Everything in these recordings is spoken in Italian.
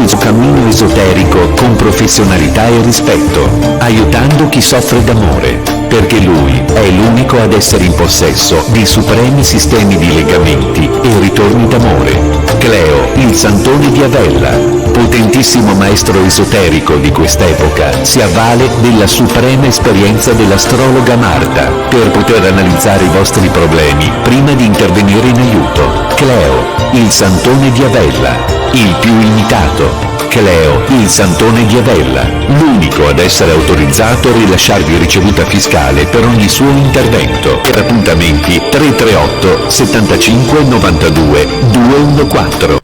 suo cammino esoterico con professionalità e rispetto, aiutando chi soffre d'amore, perché lui è l'unico ad essere in possesso di supremi sistemi di legamenti e ritorni d'amore. Cleo, il santone di Avella, potentissimo maestro esoterico di quest'epoca, si avvale della suprema esperienza dell'astrologa Marta per poter analizzare i vostri problemi prima di intervenire in aiuto. Cleo, il santone di Avella, il più imitato. Cleo, il santone di Avella, l'unico ad essere autorizzato a rilasciarvi ricevuta fiscale per ogni suo intervento. Per appuntamenti 338 75 92 214.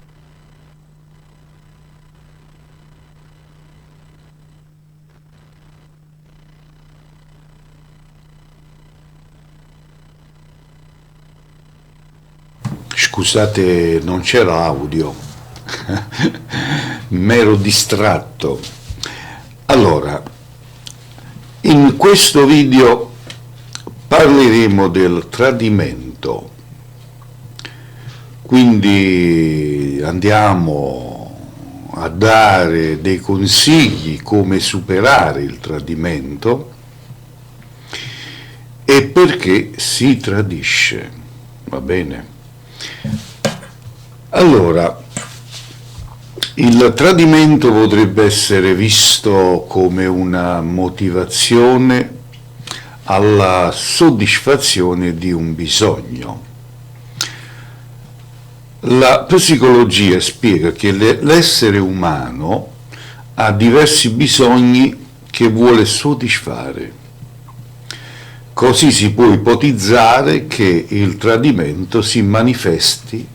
Scusate, non c'era audio, mi ero distratto. Allora, in questo video parleremo del tradimento, quindi andiamo a dare dei consigli come superare il tradimento e perché si tradisce, va bene? Allora, il tradimento potrebbe essere visto come una motivazione alla soddisfazione di un bisogno. La psicologia spiega che l'essere umano ha diversi bisogni che vuole soddisfare. Così si può ipotizzare che il tradimento si manifesti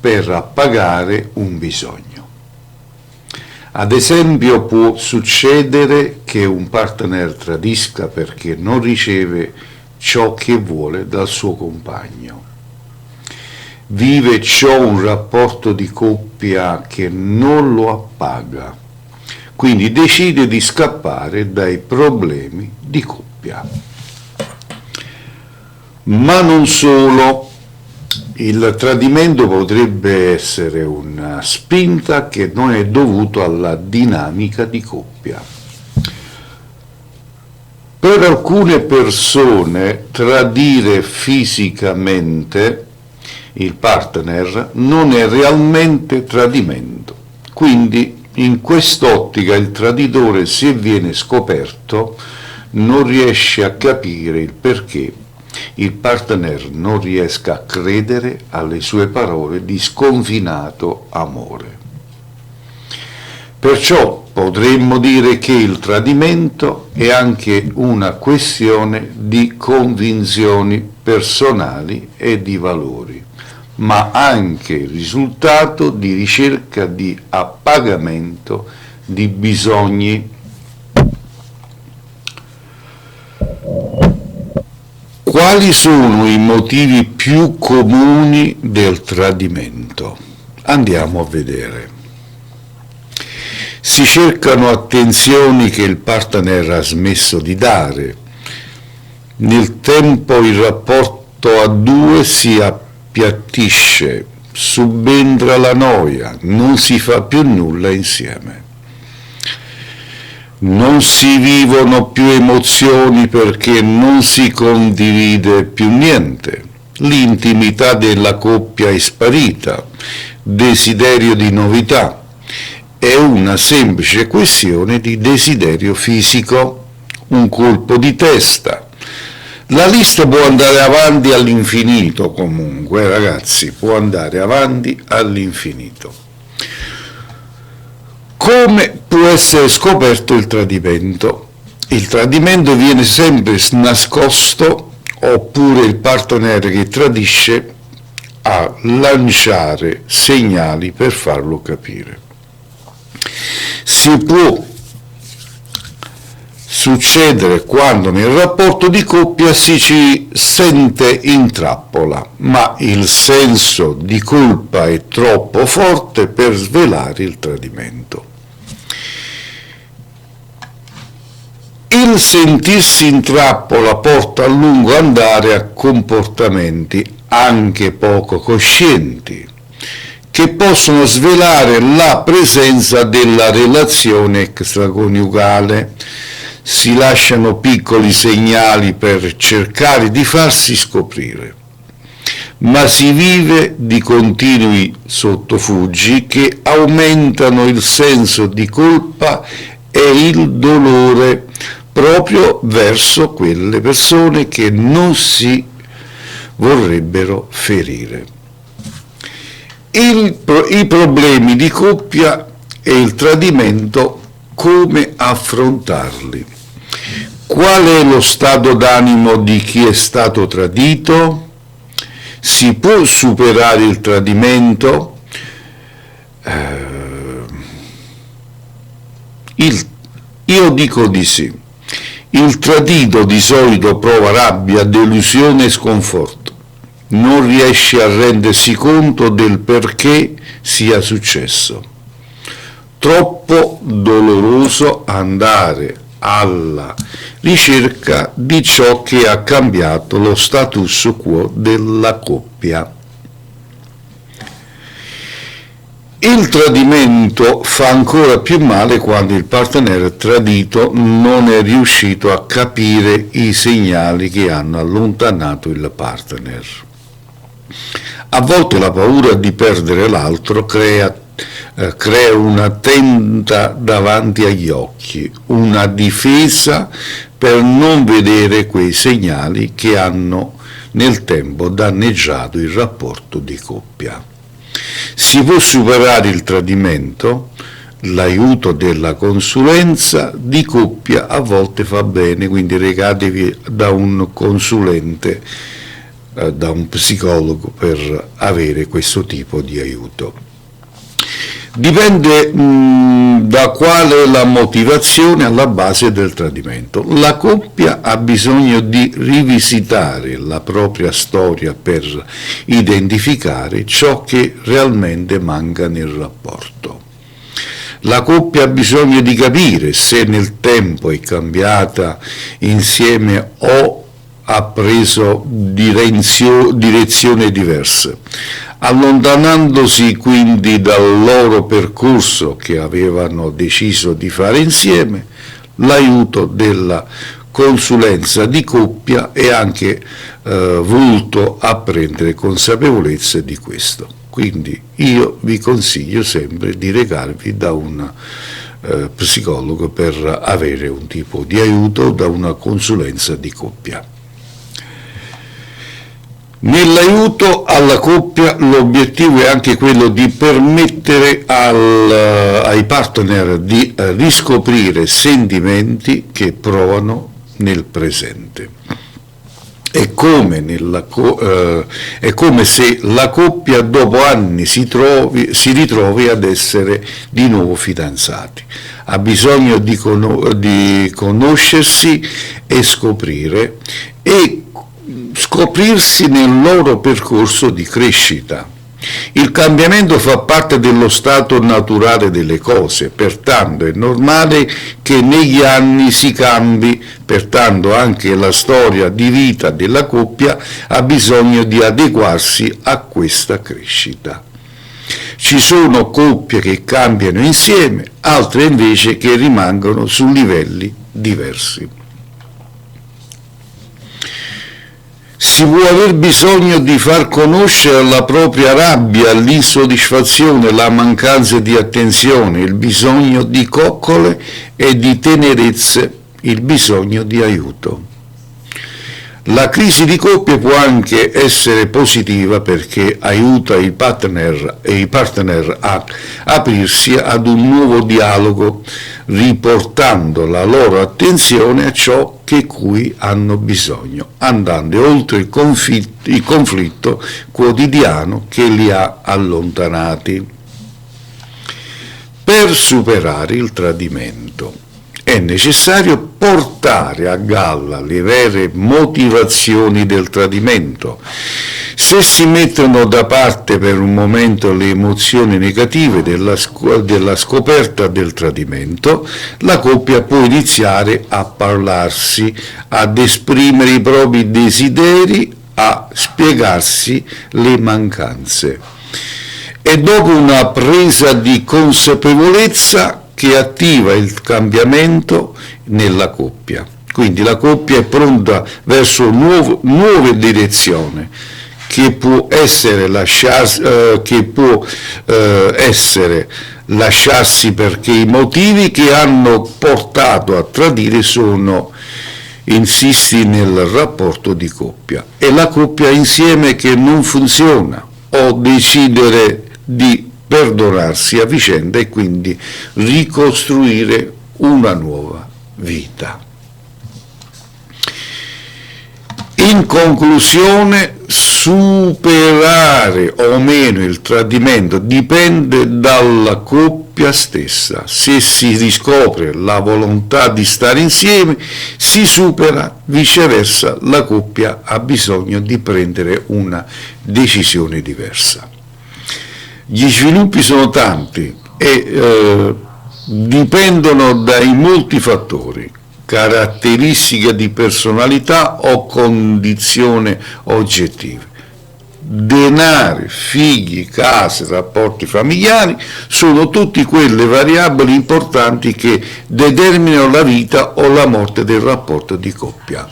per appagare un bisogno. Ad esempio, può succedere che un partner tradisca perché non riceve ciò che vuole dal suo compagno. Vive ciò un rapporto di coppia che non lo appaga, quindi decide di scappare dai problemi di coppia. Ma non solo, il tradimento potrebbe essere una spinta che non è dovuta alla dinamica di coppia. Per alcune persone tradire fisicamente il partner non è realmente tradimento, quindi in quest'ottica il traditore, se viene scoperto, non riesce a capire il perché il partner non riesca a credere alle sue parole di sconfinato amore. Perciò potremmo dire che il tradimento è anche una questione di convinzioni personali e di valori, ma anche il risultato di ricerca di appagamento di bisogni. Quali sono i motivi più comuni del tradimento? Andiamo a vedere. Si cercano attenzioni che il partner ha smesso di dare. Nel tempo il rapporto a due si appiattisce, subentra la noia, non si fa più nulla insieme. Non si vivono più emozioni perché non si condivide più niente. L'intimità della coppia è sparita, desiderio di novità. È una semplice questione di desiderio fisico, un colpo di testa. La lista può andare avanti all'infinito comunque, ragazzi, può andare avanti all'infinito. Come può essere scoperto il tradimento? Il tradimento viene sempre nascosto oppure il partner che tradisce a lanciare segnali per farlo capire. Si può succedere quando nel rapporto di coppia si ci sente in trappola, ma il senso di colpa è troppo forte per svelare il tradimento. Il sentirsi in trappola porta a lungo andare a comportamenti anche poco coscienti, che possono svelare la presenza della relazione extraconiugale. Si lasciano piccoli segnali per cercare di farsi scoprire, ma si vive di continui sottofuggi che aumentano il senso di colpa e il dolore proprio verso quelle persone che non si vorrebbero ferire. I problemi di coppia e il tradimento, come affrontarli? Qual è lo stato d'animo di chi è stato tradito? Si può superare il tradimento? Io dico di sì. Il tradito di solito prova rabbia, delusione e sconforto. Non riesce a rendersi conto del perché sia successo. Troppo doloroso andare alla ricerca di ciò che ha cambiato lo status quo della coppia. Il tradimento fa ancora più male quando il partner tradito non è riuscito a capire i segnali che hanno allontanato il partner. A volte la paura di perdere l'altro crea una tenda davanti agli occhi, una difesa per non vedere quei segnali che hanno nel tempo danneggiato il rapporto di coppia. Si può superare il tradimento, l'aiuto della consulenza di coppia a volte fa bene, quindi recatevi da un consulente, da un psicologo per avere questo tipo di aiuto. Dipende da quale è la motivazione alla base del tradimento. La coppia ha bisogno di rivisitare la propria storia per identificare ciò che realmente manca nel rapporto. La coppia ha bisogno di capire se nel tempo è cambiata insieme o ha preso direzioni diverse, allontanandosi quindi dal loro percorso che avevano deciso di fare insieme. L'aiuto della consulenza di coppia è anche voluto a prendere consapevolezza di questo. Quindi io vi consiglio sempre di recarvi da un psicologo per avere un tipo di aiuto, da una consulenza di coppia. Nell'aiuto alla coppia l'obiettivo è anche quello di permettere ai partner di riscoprire sentimenti che provano nel presente. È come se la coppia dopo anni si ritrovi ad essere di nuovo fidanzati. Ha bisogno di conoscersi e scoprirsi nel loro percorso di crescita. Il cambiamento fa parte dello stato naturale delle cose, pertanto è normale che negli anni si cambi, pertanto anche la storia di vita della coppia ha bisogno di adeguarsi a questa crescita. Ci sono coppie che cambiano insieme, altre invece che rimangono su livelli diversi. Si può aver bisogno di far conoscere la propria rabbia, l'insoddisfazione, la mancanza di attenzione, il bisogno di coccole e di tenerezze, il bisogno di aiuto. La crisi di coppia può anche essere positiva perché aiuta i partner a aprirsi ad un nuovo dialogo, riportando la loro attenzione a ciò di cui hanno bisogno, andando oltre il conflitto quotidiano che li ha allontanati. Per superare il tradimento è necessario portare a galla le vere motivazioni del tradimento. Se si mettono da parte per un momento le emozioni negative della scoperta del tradimento, la coppia può iniziare a parlarsi, ad esprimere i propri desideri, a spiegarsi le mancanze. e dopo una presa di consapevolezza che attiva il cambiamento nella coppia. Quindi la coppia è pronta verso nuove direzioni, che può essere lasciarsi perché i motivi che hanno portato a tradire sono insisti nel rapporto di coppia, e la coppia insieme che non funziona, o decidere di perdonarsi a vicenda e quindi ricostruire una nuova vita. In conclusione, superare o meno il tradimento dipende dalla coppia stessa. Se si riscopre la volontà di stare insieme, si supera, viceversa la coppia ha bisogno di prendere una decisione diversa. Gli sviluppi sono tanti e dipendono dai molti fattori, caratteristiche di personalità o condizioni oggettive. Denari, figli, case, rapporti familiari sono tutte quelle variabili importanti che determinano la vita o la morte del rapporto di coppia.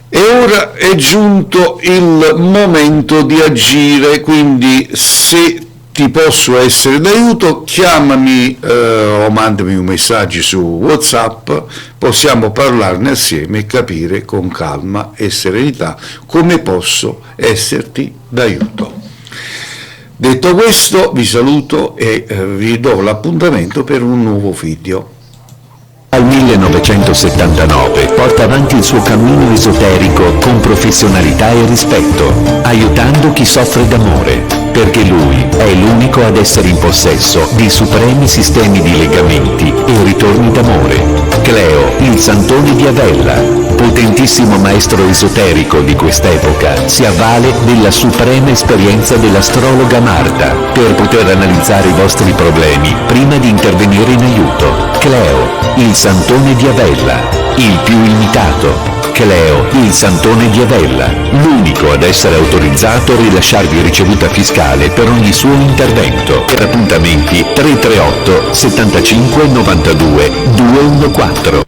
E ora è giunto il momento di agire, quindi se ti posso essere d'aiuto, chiamami o mandami un messaggio su WhatsApp, possiamo parlarne assieme e capire con calma e serenità come posso esserti d'aiuto. Detto questo, vi saluto e vi do l'appuntamento per un nuovo video. Dal 1979 porta avanti il suo cammino esoterico con professionalità e rispetto, aiutando chi soffre d'amore, perché lui è l'unico ad essere in possesso di supremi sistemi di legamenti e ritorni d'amore. Cleo, il Santone di Avella, potentissimo maestro esoterico di quest'epoca, si avvale della suprema esperienza dell'astrologa Marta per poter analizzare i vostri problemi prima di intervenire in aiuto. Cleo, il Santone di Avella, il più imitato. Cleo, il Santone di Avella, l'unico ad essere autorizzato a rilasciarvi ricevuta fiscale per ogni suo intervento. Per appuntamenti 338 75 92 214.